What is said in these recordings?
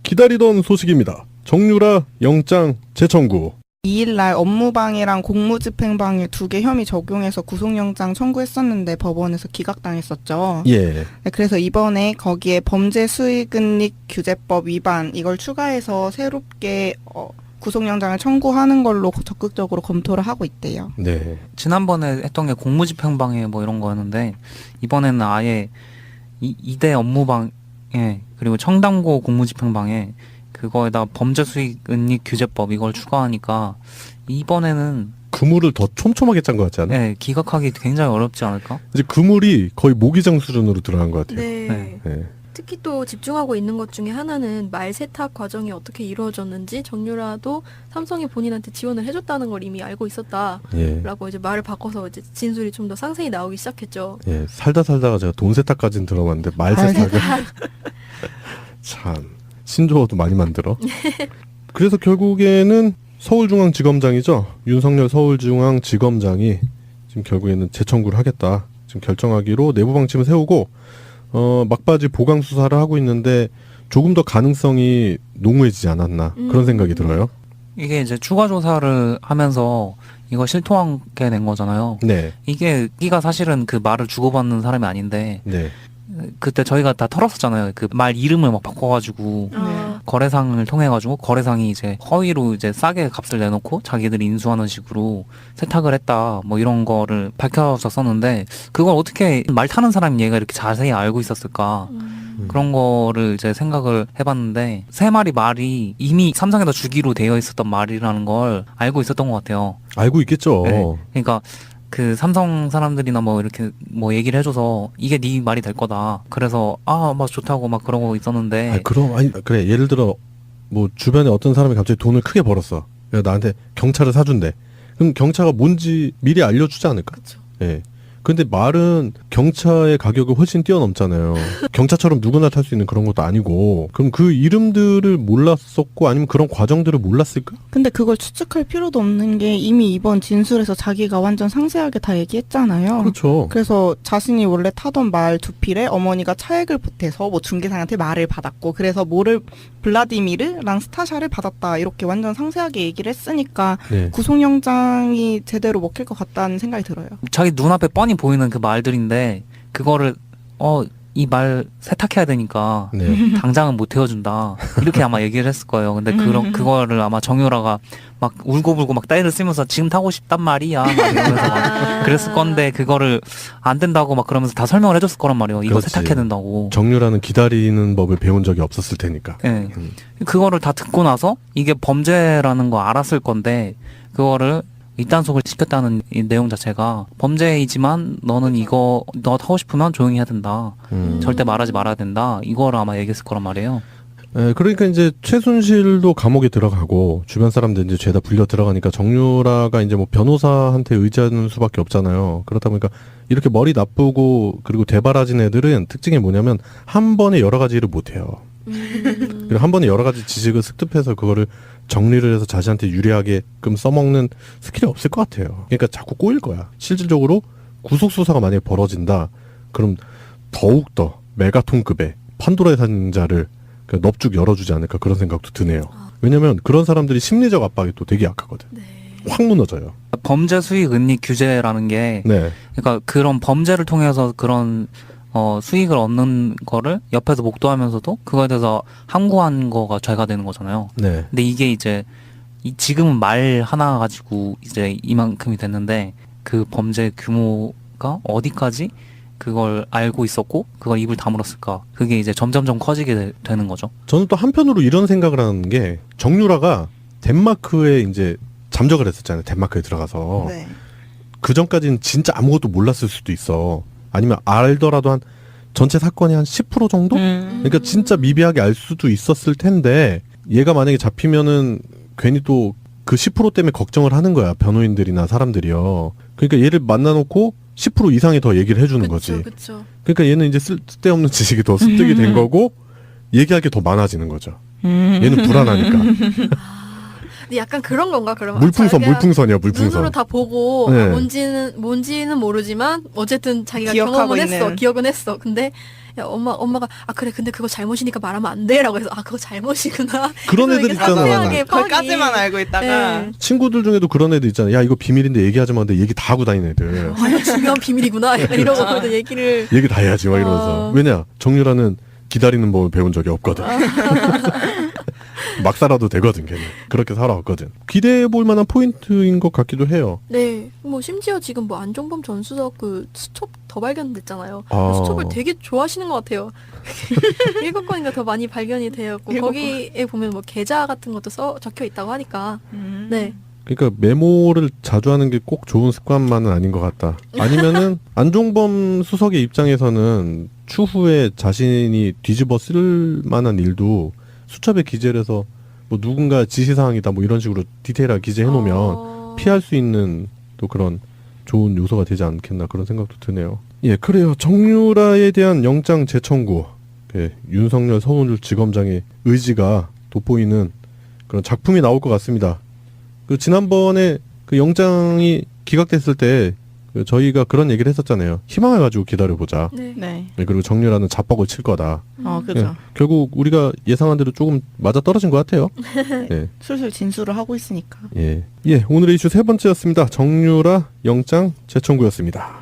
기다리던 소식입니다. 정유라 영장 재청구. 2일날 업무방해랑 공무집행방해 2개 혐의 적용해서 구속영장 청구했었는데 법원에서 기각당했었죠. 예. 네, 그래서 이번에 거기에 범죄수익은닉규제법 위반 이걸 추가해서 새롭게 구속영장을 청구하는 걸로 적극적으로 검토를 하고 있대요. 네. 지난번에 했던 게 공무집행방해 뭐 이런 거였는데 이번에는 아예 2대 업무방해 그리고 청담고 공무집행방해 그거에다 범죄수익은닉규제법 이걸 추가하니까 이번에는 그물을 더 촘촘하게 짠 것 같지 않아요? 네, 기각하기 굉장히 어렵지 않을까? 이제 그물이 거의 모기장 수준으로 들어간 것 같아요. 네. 네. 특히 또 집중하고 있는 것 중에 하나는 말 세탁 과정이 어떻게 이루어졌는지 정유라도 삼성이 본인한테 지원을 해줬다는 걸 이미 알고 있었다라고 예. 이제 말을 바꿔서 이제 진술이 좀 더 상세히 나오기 시작했죠. 예. 살다가 제가 돈 세탁까지는 들어봤는데 말 세탁은 참 신조어도 많이 만들어. 그래서 결국에는 서울중앙지검장이죠. 윤석열 서울중앙지검장이 지금 결국에는 재청구를 하겠다. 지금 결정하기로 내부 방침을 세우고 막바지 보강 수사를 하고 있는데 조금 더 가능성이 농후해지지 않았나 그런 생각이 들어요. 이게 이제 추가 조사를 하면서 이거 실토하게 된 거잖아요. 네. 이게 여기가 사실은 그 말을 주고받는 사람이 아닌데 네. 그때 저희가 다 털었었잖아요. 그 말 이름을 막 바꿔가지고 거래상을 통해가지고 거래상이 이제 허위로 이제 싸게 값을 내놓고 자기들이 인수하는 식으로 세탁을 했다 뭐 이런 거를 밝혀졌었는데 그걸 어떻게 말 타는 사람이 얘가 이렇게 자세히 알고 있었을까 그런 거를 이제 생각을 해봤는데 3마리 말이 이미 삼성에다 주기로 되어 있었던 말이라는 걸 알고 있었던 것 같아요. 알고 있겠죠. 네. 그러니까 그 삼성 사람들이나 뭐 이렇게 뭐 얘기를 해줘서 이게 네 말이 될 거다. 그래서 막 좋다고 막 그러고 있었는데. 그래 예를 들어 뭐 주변에 어떤 사람이 갑자기 돈을 크게 벌었어. 그래서 나한테 경차를 사준대. 그럼 경차가 뭔지 미리 알려주지 않을까? 그렇죠. 예. 근데 말은 경차의 가격을 훨씬 뛰어넘잖아요. 경차처럼 누구나 탈 수 있는 그런 것도 아니고. 그럼 그 이름들을 몰랐었고 아니면 그런 과정들을 몰랐을까? 근데 그걸 추측할 필요도 없는 게 이미 이번 진술에서 자기가 완전 상세하게 다 얘기했잖아요. 그렇죠. 그래서 자신이 원래 타던 말 2필에 어머니가 차액을 보태서 뭐 중개상한테 말을 받았고 그래서 뭐를 블라디미르랑 스타샤를 받았다 이렇게 완전 상세하게 얘기를 했으니까 네. 구속영장이 제대로 먹힐 것 같다는 생각이 들어요. 자기 눈앞에 뻔히 보이는 그 말들인데 그거를 이 말 세탁해야 되니까 네. 당장은 못 태워준다 이렇게 아마 얘기를 했을 거예요. 근데 그거를 아마 정유라가 막 울고불고 막 떼를 쓰면서 지금 타고 싶단 말이야 막 이러면서 막 그랬을 건데 그거를 안 된다고 막 그러면서 다 설명을 해줬을 거란 말이에요. 이거 그렇지. 세탁해야 된다고. 정유라는 기다리는 법을 배운 적이 없었을 테니까. 네. 그거를 다 듣고 나서 이게 범죄라는 거 알았을 건데 그거를 이단속을 시켰다는 이 내용 자체가 범죄이지만 너는 이거 너 하고 싶으면 조용히 해야 된다. 절대 말하지 말아야 된다. 이거를 아마 얘기했을 거란 말이에요. 그러니까 이제 최순실도 감옥에 들어가고 주변 사람들 이제 죄다 불려 들어가니까 정유라가 이제 뭐 변호사한테 의지하는 수밖에 없잖아요. 그렇다 보니까 이렇게 머리 나쁘고 그리고 되바라진 애들은 특징이 뭐냐면 한 번에 여러 가지 일을 못 해요. 그리고 한 번에 여러 가지 지식을 습득해서 그거를 정리를 해서 자신한테 유리하게끔 써먹는 스킬이 없을 것 같아요. 그러니까 자꾸 꼬일 거야. 실질적으로 구속수사가 만약에 벌어진다. 그럼 더욱더 메가톤급의 판도라의 상자를 넙죽 열어주지 않을까 그런 생각도 드네요. 왜냐면 그런 사람들이 심리적 압박이 또 되게 약하거든. 네. 확 무너져요. 범죄 수익 은닉 규제라는 게 네. 그러니까 그런 범죄를 통해서 그런 수익을 얻는 거를 옆에서 목도하면서도 그거에 대해서 항고한 거가 죄가 되는 거잖아요. 네. 근데 이게 이제 지금은 말 하나 가지고 이제 이만큼이 됐는데 그 범죄 규모가 어디까지 그걸 알고 있었고 그걸 입을 다물었을까? 그게 이제 점점점 커지게 되는 거죠. 저는 또 한편으로 이런 생각을 하는 게 정유라가 덴마크에 이제 잠적을 했었잖아요. 덴마크에 들어가서. 네. 그 전까지는 진짜 아무것도 몰랐을 수도 있어. 아니면 알더라도 한 전체 사건이 한 10% 정도? 그러니까 진짜 미비하게 알 수도 있었을 텐데 얘가 만약에 잡히면은 괜히 또 그 10% 때문에 걱정을 하는 거야. 변호인들이나 사람들이요. 그러니까 얘를 만나놓고 10% 이상이 더 얘기를 해주는 거지. 그렇죠. 그러니까 얘는 이제 쓸데없는 지식이 더 습득이 된 거고 얘기할 게 더 많아지는 거죠. 얘는 불안하니까. 근데 약간 그런 건가 그러면? 물풍선이야 물풍선. 눈으로 다 보고 네. 뭔지는 모르지만 어쨌든 자기가 기억하고 경험은 했어. 있는. 기억은 했어. 근데 야, 엄마가 아 그래 근데 그거 잘못이니까 말하면 안 돼라고 해서 아 그거 잘못이구나. 그런 그래서 애들 이게 있잖아. 상세하게 거기까지만 알고 있다가 네. 친구들 중에도 그런 애들 있잖아. 야, 이거 비밀인데 얘기하지 마. 근데 얘기 다 하고 다니는 애들. 아 이거 중요한 비밀이구나. 약간 이러고 그래도 얘기를 얘기 다 해야지 막 이러면서. 왜냐? 정유라는 기다리는 법을 배운 적이 없거든. 막 살아도 되거든, 걔는. 그렇게 살아왔거든. 기대해볼 만한 포인트인 것 같기도 해요. 네, 뭐 심지어 지금 뭐 안종범 전 수석 그 수첩 더 발견됐잖아요. 아. 수첩을 되게 좋아하시는 것 같아요. 7건인가 더 많이 발견이 되었고 일곱 거기에 보면 뭐 계좌 같은 것도 적혀 있다고 하니까 네. 그러니까 메모를 자주 하는 게 꼭 좋은 습관만은 아닌 것 같다. 아니면은 안종범 수석의 입장에서는 추후에 자신이 뒤집어 쓸 만한 일도 수첩에 기재를 해서 뭐 누군가 지시사항이다 뭐 이런 식으로 디테일하게 기재해 놓으면 피할 수 있는 또 그런 좋은 요소가 되지 않겠나 그런 생각도 드네요. 예, 그래요. 정유라에 대한 영장 재청구. 예, 윤석열 서울지검장의 의지가 돋보이는 그런 작품이 나올 것 같습니다. 그 지난번에 그 영장이 기각됐을 때 저희가 그런 얘기를 했었잖아요. 희망을 가지고 기다려보자. 네. 네. 예, 그리고 정유라는 자뻑을 칠 거다. 그죠. 예, 결국 우리가 예상한 대로 조금 맞아 떨어진 것 같아요. 예, 술술 진술을 하고 있으니까. 예, 예. 오늘의 이슈 세 번째였습니다. 정유라 영장 재청구였습니다.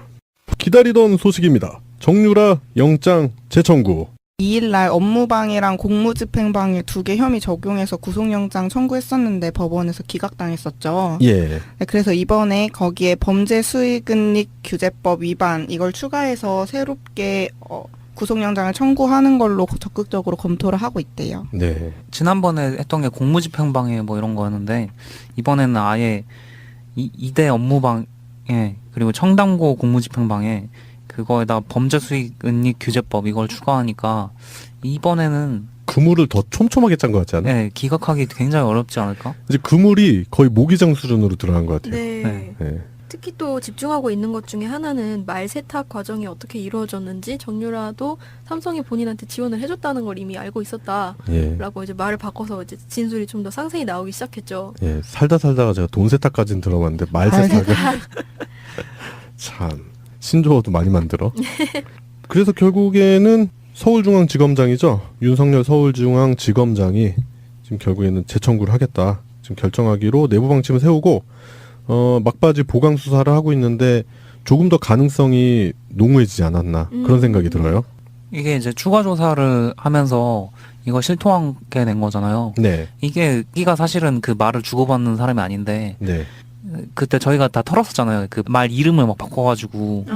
기다리던 소식입니다. 정유라 영장 재청구. 2일날 업무방해랑 공무집행방해 2개 혐의 적용해서 구속영장 청구했었는데 법원에서 기각당했었죠. 예, 네, 그래서 이번에 거기에 범죄수익은닉 규제법 위반 이걸 추가해서 새롭게 구속영장을 청구하는 걸로 적극적으로 검토를 하고 있대요. 네, 지난번에 했던 게 공무집행방해 뭐 이런 거였는데 이번에는 아예 2대 업무방해 그리고 청담고 공무집행방해 그거에다 범죄수익은닉 규제법 이걸 추가하니까 이번에는 그물을 더 촘촘하게 짠 것 같지 않아요? 네, 기각하기 굉장히 어렵지 않을까? 이제 그물이 거의 모기장 수준으로 들어간 것 같아요. 네. 네. 예. 특히 또 집중하고 있는 것 중에 하나는 말 세탁 과정이 어떻게 이루어졌는지 정유라도 삼성이 본인한테 지원을 해줬다는 걸 이미 알고 있었다라고 예. 이제 말을 바꿔서 이제 진술이 좀 더 상세히 나오기 시작했죠. 예, 살다가 제가 돈 세탁까지는 들어봤는데 말 세탁을 참 신조어도 많이 만들어. 그래서 결국에는 서울중앙지검장이죠. 윤석열 서울중앙지검장이 지금 결국에는 재청구를 하겠다. 지금 결정하기로 내부 방침을 세우고 막바지 보강 수사를 하고 있는데 조금 더 가능성이 농후해지지 않았나 그런 생각이 들어요. 이게 이제 추가 조사를 하면서 이거 실토하게 된 거잖아요. 네, 이가 사실은 그 말을 주고받는 사람이 아닌데 네, 그때 저희가 다 털었었잖아요. 그 말 이름을 막 바꿔가지고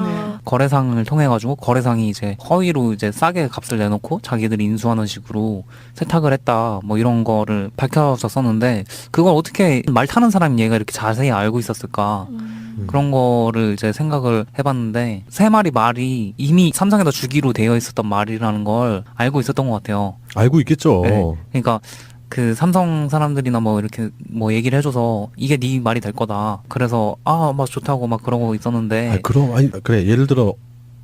거래상을 통해가지고 거래상이 이제 허위로 이제 싸게 값을 내놓고 자기들이 인수하는 식으로 세탁을 했다 뭐 이런 거를 밝혀졌었는데 그걸 어떻게 말 타는 사람이 얘가 이렇게 자세히 알고 있었을까 그런 거를 이제 생각을 해봤는데 세 마리 말이 이미 삼성에다 주기로 되어 있었던 말이라는 걸 알고 있었던 것 같아요. 알고 있겠죠. 네. 그러니까 그 삼성 사람들이나 뭐 이렇게 뭐 얘기를 해줘서 이게 네 말이 될 거다. 그래서 막 좋다고 막 그러고 있었는데. 그래 예를 들어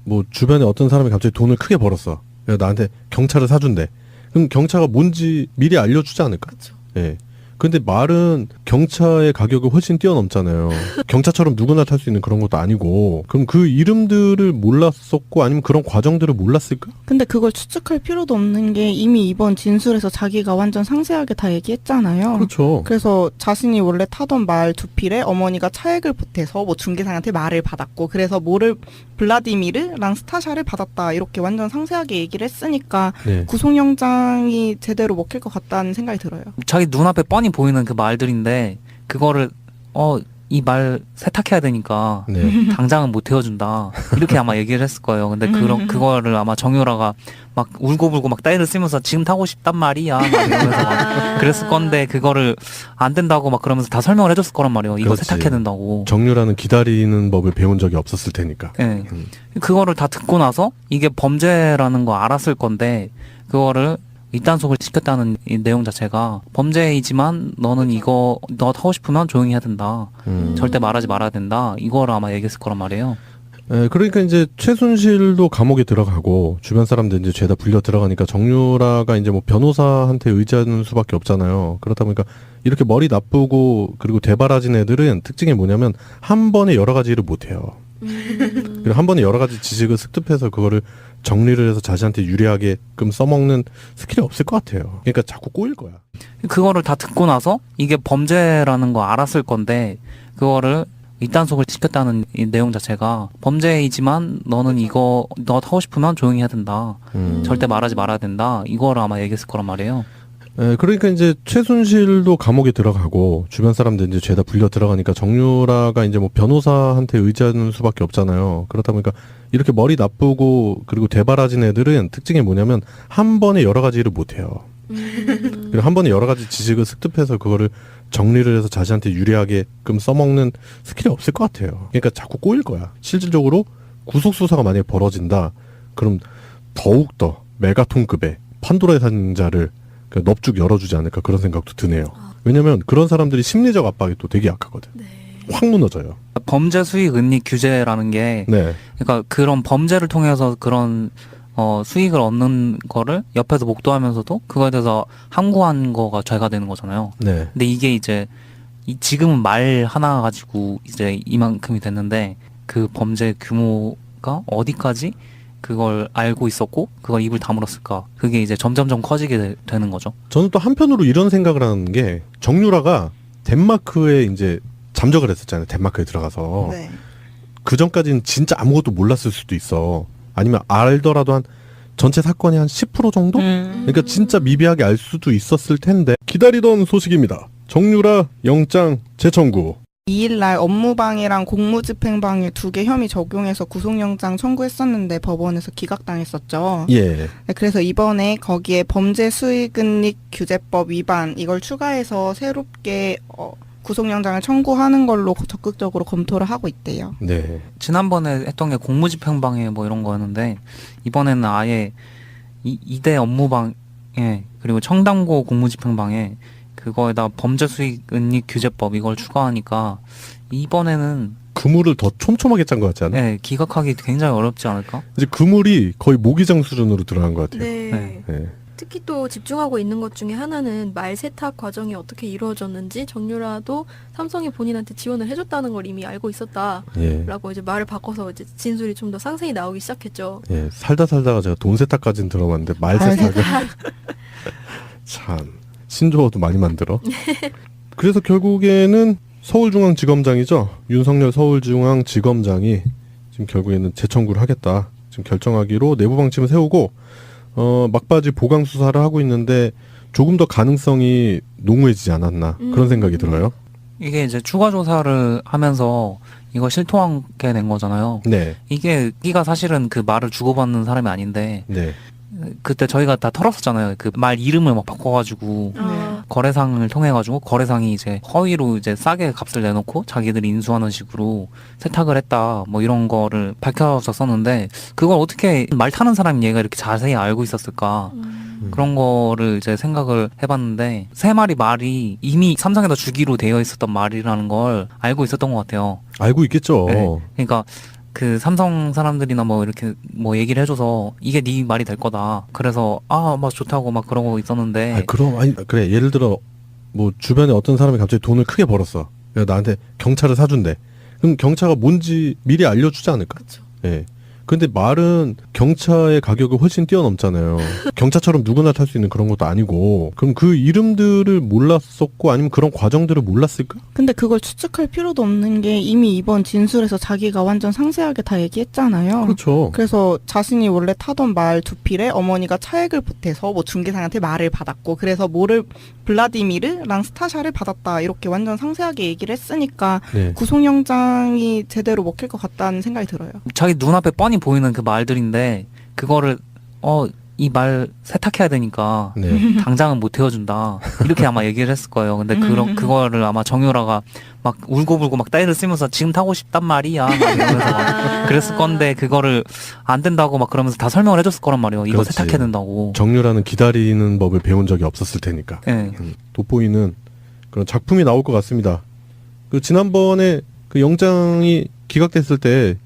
뭐 주변에 어떤 사람이 갑자기 돈을 크게 벌었어. 그래서 나한테 경차를 사준대. 그럼 경차가 뭔지 미리 알려주지 않을까? 그렇죠. 예. 근데 말은 경차의 가격을 훨씬 뛰어넘잖아요. 경차처럼 누구나 탈 수 있는 그런 것도 아니고. 그럼 그 이름들을 몰랐었고 아니면 그런 과정들을 몰랐을까? 근데 그걸 추측할 필요도 없는 게 이미 이번 진술에서 자기가 완전 상세하게 다 얘기했잖아요. 그렇죠. 그래서 자신이 원래 타던 말 2필에 어머니가 차액을 보태서 뭐 중개상한테 말을 받았고 그래서 뭐를 블라디미르랑 스타샤를 받았다 이렇게 완전 상세하게 얘기를 했으니까 네. 구속영장이 제대로 먹힐 것 같다는 생각이 들어요. 자기 눈앞에 뻔히 보이는 그 말들인데 그거를 이 말 세탁해야 되니까 네. 당장은 못 태워준다 이렇게 아마 얘기를 했을 거예요. 근데 그거를 아마 정유라가 막 울고불고 막 떼를 쓰면서 지금 타고 싶단 말이야 막 이러면서 막 그랬을 건데 그거를 안 된다고 막 그러면서 다 설명을 해줬을 거란 말이에요. 이거 그렇지. 세탁해야 된다고. 정유라는 기다리는 법을 배운 적이 없었을 테니까. 네. 그거를 다 듣고 나서 이게 범죄라는 거 알았을 건데 그거를 이단속을 시켰다는 이 내용 자체가 범죄이지만 너는 이거 너 타고 싶으면 조용히 해야 된다. 절대 말하지 말아야 된다. 이거를 아마 얘기했을 거란 말이에요. 그러니까 이제 최순실도 감옥에 들어가고 주변 사람들 이제 죄다 불려 들어가니까 정유라가 이제 뭐 변호사한테 의지하는 수밖에 없잖아요. 그렇다 보니까 이렇게 머리 나쁘고 그리고 대바라진 애들은 특징이 뭐냐면 한 번에 여러 가지 일을 못 해요. 그리고 한 번에 여러 가지 지식을 습득해서 그거를 정리를 해서 자신한테 유리하게끔 써먹는 스킬이 없을 것 같아요. 그러니까 자꾸 꼬일 거야. 그거를 다 듣고 나서 이게 범죄라는 거 알았을 건데 그거를 이단속을 시켰다는 이 내용 자체가 범죄이지만 너는 이거 너 하고 싶으면 조용히 해야 된다. 절대 말하지 말아야 된다. 이거를 아마 얘기했을 거란 말이에요. 그러니까 이제 최순실도 감옥에 들어가고 주변 사람들 이제 죄다 불려 들어가니까 정유라가 이제 뭐 변호사한테 의지하는 수밖에 없잖아요. 그러다 보니까 이렇게 머리 나쁘고 그리고 대바라진 애들은 특징이 뭐냐면 한 번에 여러 가지 일을 못 해요. 그리고 한 번에 여러 가지 지식을 습득해서 그거를 정리를 해서 자신한테 유리하게끔 써먹는 스킬이 없을 것 같아요. 그러니까 자꾸 꼬일 거야. 실질적으로 구속수사가 만약에 벌어진다. 그럼 더욱더 메가톤급의 판도라의 상자를 넙죽 열어주지 않을까 그런 생각도 드네요. 왜냐면 그런 사람들이 심리적 압박이 또 되게 약하거든. 네. 확 무너져요. 범죄 수익 은닉 규제라는 게 네. 그러니까 그런 범죄를 통해서 그런 수익을 얻는 거를 옆에서 목도하면서도 그거에 대해서 항구한 거가 죄가 되는 거잖아요. 네. 근데 이게 이제 지금은 말 하나 가지고 이제 이만큼이 됐는데 그 범죄 규모가 어디까지 그걸 알고 있었고 그걸 입을 다물었을까? 그게 이제 점점점 커지게 되는 거죠. 저는 또 한편으로 이런 생각을 하는 게 정유라가 덴마크에 이제 잠적을 했었잖아요. 덴마크에 들어가서. 네. 그 전까지는 진짜 아무것도 몰랐을 수도 있어. 아니면 알더라도 한 전체 사건의 한 10% 정도? 그러니까 진짜 미비하게 알 수도 있었을 텐데 기다리던 소식입니다. 정유라 영장 재청구. 2일날 업무방해랑 공무집행방해 2개 혐의 적용해서 구속영장 청구했었는데 법원에서 기각당했었죠. 예. 네, 그래서 이번에 거기에 범죄 수익은닉 규제법 위반 이걸 추가해서 새롭게 구속영장을 청구하는 걸로 적극적으로 검토를 하고 있대요. 네. 지난번에 했던 게 공무집행방해 뭐 이런 거였는데 이번에는 아예 2대 업무방해 그리고 청담고 공무집행방해 그거에다 범죄 수익 은닉 규제법 이걸 추가하니까 이번에는 그물을 더 촘촘하게 짠 것 같지 않아요? 네, 기각하기 굉장히 어렵지 않을까? 이제 그물이 거의 모기장 수준으로 들어간 것 같아요. 네. 네. 네. 특히 또 집중하고 있는 것 중에 하나는 말 세탁 과정이 어떻게 이루어졌는지 정유라도 삼성이 본인한테 지원을 해줬다는 걸 이미 알고 있었다라고 예. 이제 말을 바꿔서 이제 진술이 좀 더 상세히 나오기 시작했죠. 예. 살다가 제가 돈 세탁까지는 들어봤는데 말 세탁을 참 신조어도 많이 만들어. 그래서 결국에는 서울중앙지검장이죠. 윤석열 서울중앙지검장이 지금 결국에는 재청구를 하겠다. 지금 결정하기로 내부 방침을 세우고 막바지 보강 수사를 하고 있는데 조금 더 가능성이 농후해지지 않았나 그런 생각이 들어요. 이게 이제 추가 조사를 하면서 이거 실토하게 된 거잖아요. 네, 이게 끼가 사실은 그 말을 주고받는 사람이 아닌데 네, 그때 저희가 다 털었었잖아요. 그 말 이름을 막 바꿔가지고 거래상을 통해가지고 거래상이 이제 허위로 이제 싸게 값을 내놓고 자기들이 인수하는 식으로 세탁을 했다 뭐 이런 거를 밝혀졌었는데 그걸 어떻게 말 타는 사람이 얘가 이렇게 자세히 알고 있었을까 그런 거를 이제 생각을 해봤는데 세 마리 말이 이미 삼성에다 주기로 되어 있었던 말이라는 걸 알고 있었던 것 같아요. 알고 있겠죠. 네. 그러니까 그 삼성 사람들이나 뭐 이렇게 뭐 얘기를 해줘서 이게 네 말이 될 거다. 그래서 막 좋다고 막 그러고 있었는데. 아니 그래 예를 들어 뭐 주변에 어떤 사람이 갑자기 돈을 크게 벌었어. 그래서 나한테 경차를 사준대. 그럼 경차가 뭔지 미리 알려주지 않을까? 그렇죠. 예. 근데 말은 경차의 가격이 훨씬 뛰어넘잖아요. 경차처럼 누구나 탈 수 있는 그런 것도 아니고. 그럼 그 이름들을 몰랐었고 아니면 그런 과정들을 몰랐을까? 근데 그걸 추측할 필요도 없는 게 이미 이번 진술에서 자기가 완전 상세하게 다 얘기했잖아요. 그렇죠. 그래서 자신이 원래 타던 말 2필에 어머니가 차액을 보태서 뭐 중개상한테 말을 받았고 그래서 뭐를 블라디미르랑 스타샤를 받았다 이렇게 완전 상세하게 얘기를 했으니까 네. 구속영장이 제대로 먹힐 것 같다는 생각이 들어요. 자기 눈앞에 뻔히 보이는 그 말들인데 그거를 이 말 세탁해야 되니까 네. 당장은 못 태워준다 이렇게 아마 얘기를 했을 거예요. 근데 그거를 아마 정유라가 막 울고불고 막 떼를 쓰면서 지금 타고 싶단 말이야 막 이러면서 막 그랬을 건데 그거를 안 된다고 막 그러면서 다 설명을 해줬을 거란 말이에요. 이거 그렇지. 세탁해야 된다고. 정유라는 기다리는 법을 배운 적이 없었을 테니까. 네. 돋보이는 그런 작품이 나올 것 같습니다. 그 지난번에 그 영장이 기각됐을 때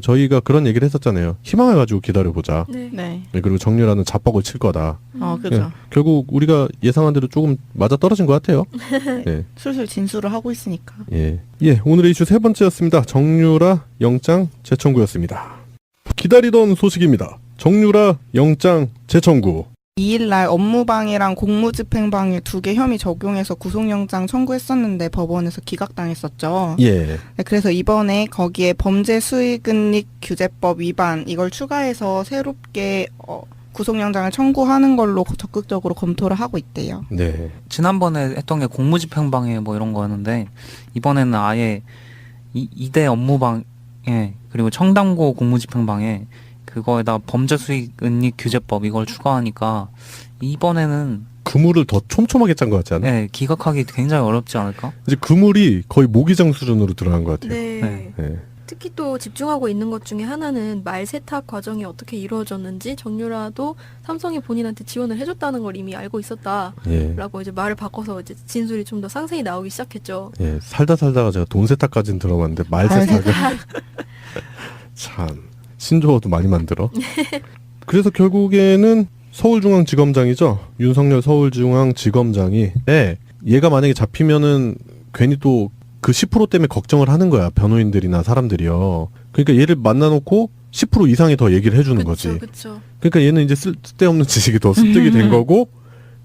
저희가 그런 얘기를 했었잖아요. 희망을 가지고 기다려보자. 네. 네. 네, 그리고 정유라는 자뻑을 칠 거다. 그죠. 예, 결국 우리가 예상한 대로 조금 맞아 떨어진 것 같아요. 네. 슬슬 진술을 하고 있으니까. 예. 오늘의 이슈 세 번째였습니다. 정유라 영장 재청구였습니다. 기다리던 소식입니다. 정유라 영장 재청구. 2일날 업무방해랑 공무집행방해 2개 혐의 적용해서 구속영장 청구했었는데 법원에서 기각당했었죠. 예. 네, 그래서 이번에 거기에 범죄수익은닉 규제법 위반 이걸 추가해서 새롭게 구속영장을 청구하는 걸로 적극적으로 검토를 하고 있대요. 네. 지난번에 했던 게 공무집행방해 뭐 이런 거였는데 이번에는 아예 2대 업무방해 그리고 청담고 공무집행방해 그거에다 범죄수익은닉 규제법 이걸 추가하니까 이번에는 그물을 더 촘촘하게 짠 것 같지 않아요? 네, 기각하기 굉장히 어렵지 않을까? 이제 그물이 거의 모기장 수준으로 들어간 것 같아요. 네. 네. 예. 특히 또 집중하고 있는 것 중에 하나는 말 세탁 과정이 어떻게 이루어졌는지 정유라도 삼성이 본인한테 지원을 해줬다는 걸 이미 알고 있었다라고 예. 이제 말을 바꿔서 이제 진술이 좀 더 상세히 나오기 시작했죠. 예. 살다가 제가 돈 세탁까지는 들어봤는데 말 세탁을 참 신조어도 많이 만들어. 그래서 결국에는 서울중앙지검장이죠. 윤석열 서울중앙지검장이 얘가 만약에 잡히면은 괜히 또 그 10% 때문에 걱정을 하는 거야. 변호인들이나 사람들이요. 그러니까 얘를 만나놓고 10% 이상이 더 얘기를 해주는 거지. 그렇죠. 그러니까 얘는 이제 쓸데없는 지식이 더 습득이 된 거고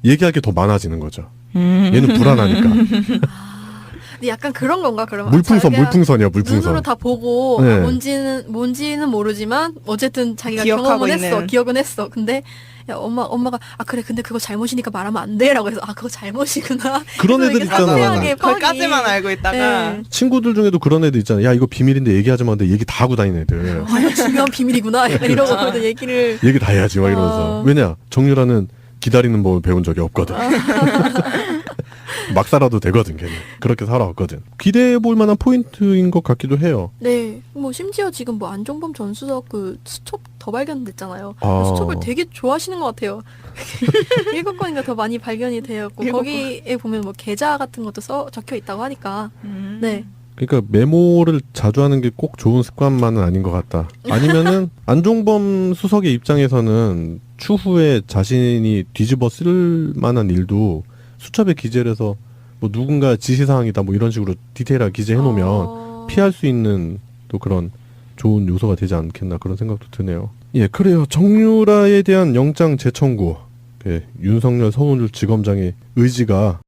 얘기할 게 더 많아지는 거죠. 얘는 불안하니까. 근데 약간 그런 건가 그러면? 물풍선이야 눈으로 물풍선. 다 보고 네. 뭔지는 모르지만 어쨌든 자기가 기억하고 경험은 했어, 있는. 기억은 했어. 근데 야, 엄마가 그래 근데 그거 잘못이니까 말하면 안 돼라고 해서 그거 잘못이구나. 그런 그래서 애들 이게 있잖아. 상세하게 거기까지만 알고 있다가 네. 친구들 중에도 그런 애들 있잖아. 야 이거 비밀인데 얘기하지 마. 근데 얘기 다 하고 다니는 애들. 아, 이거 중요한 비밀이구나. 약간 이러고 그래도 얘기를 얘기 다 해야지 막 이러면서. 왜냐 정유라는 기다리는 법을 배운 적이 없거든. 막 살아도 되거든 걔는. 그렇게 살아왔거든. 기대해볼 만한 포인트인 것 같기도 해요. 네, 뭐 심지어 지금 뭐 안종범 전 수석 그 수첩 더 발견됐잖아요. 아. 수첩을 되게 좋아하시는 것 같아요. 7건인가 더 많이 발견이 되었고 7건. 거기에 보면 뭐 계좌 같은 것도 적혀 있다고 하니까 네. 그러니까 메모를 자주 하는 게 꼭 좋은 습관만은 아닌 것 같다. 아니면은 안종범 수석의 입장에서는 추후에 자신이 뒤집어 쓸 만한 일도 수첩에 기재를 해서 뭐 누군가 지시사항이다 뭐 이런 식으로 디테일하게 기재해 놓으면 피할 수 있는 또 그런 좋은 요소가 되지 않겠나 그런 생각도 드네요. 예, 그래요. 정유라에 대한 영장 재청구. 윤석열 서울지검장의 의지가